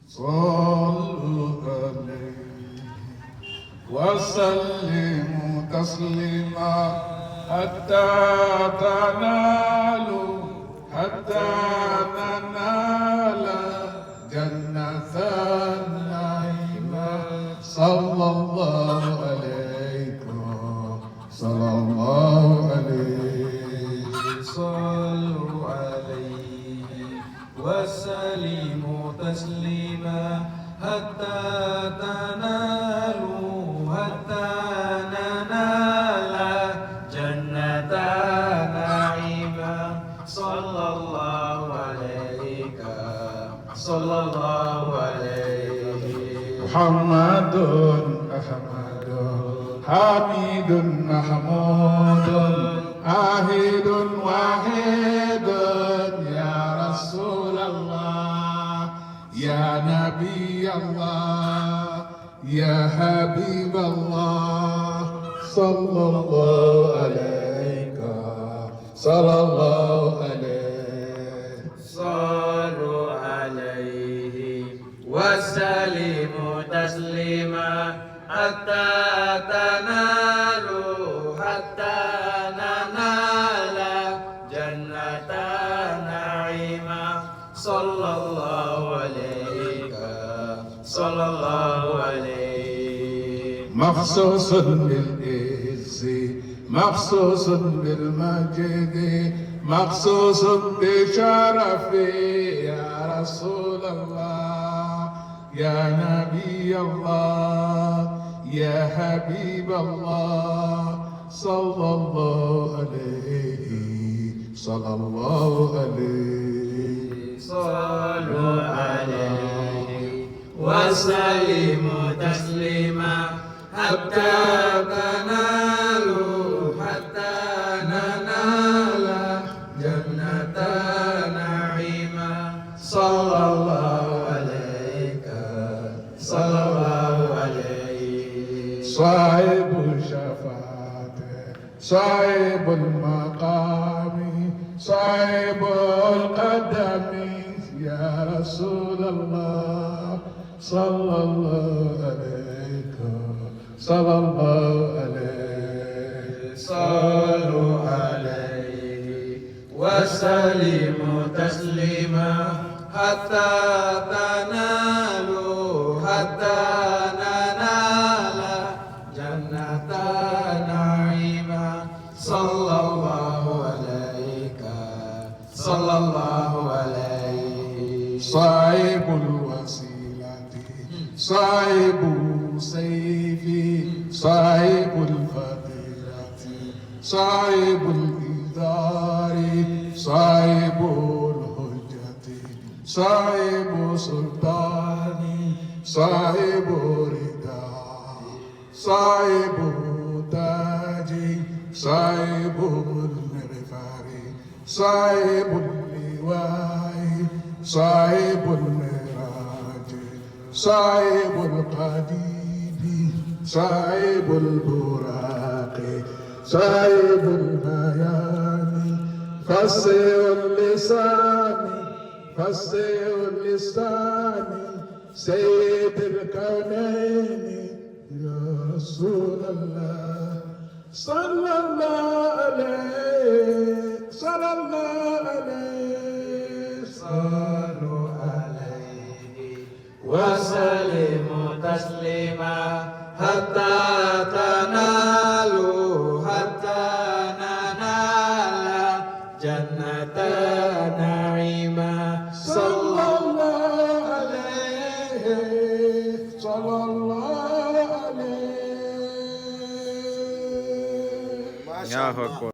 صلوا عليه وسلموا تسليما حتى ننال جنة النعيم صلى الله عليكم صلى الله عليه صلوا عليه وسلموا تسليما حتى ننال جنة نعيما صلى الله عليك صلى الله عليه محمد أحمد حميد محمود عاهد واحد يا رسول الله يا نبي الله يا حبيب الله صلى الله عليك صلى الله عليه صلوا عليه وسلموا تسليما حتى ننال جنة نعيما صلى الله عليك صلى الله عليه مخصوص بالعز مخصوص بالمجد مخصوص بشرف يا رسول الله يا نبي الله يا حبيب الله صلى الله عليه صلى الله عليه صلوا عليه وسلموا تسليما حتى ننال جنة نعيما صلى الله عليك صلى الله عليه صاحب الشفاعة صاحب المقام صاحب القدم يا رسول الله صلى الله عليك صلى الله عليه صلوا عليه وسلموا تسليما حتى ننال جنة نعيما صلى الله عليك صلى الله عليه صاحب الوسيلة صاحب سيفي صاحب الفضيلة صاحب الإدار صاحب الحجة صاحب سلطاني صاحب رضا صاحب تاجي صاحب المغفر صاحب اللواء صاحب المراج صاحب القديد صاحب البراق صاحب البيان فصيح اللسان سيد الكونين يا رسول الله صلى الله عليه صلى الله عليه صلوا عليه وسلموا تسليما حتى ننال جنة نعيما صلى الله عليه صلى الله عليه يا أكبر.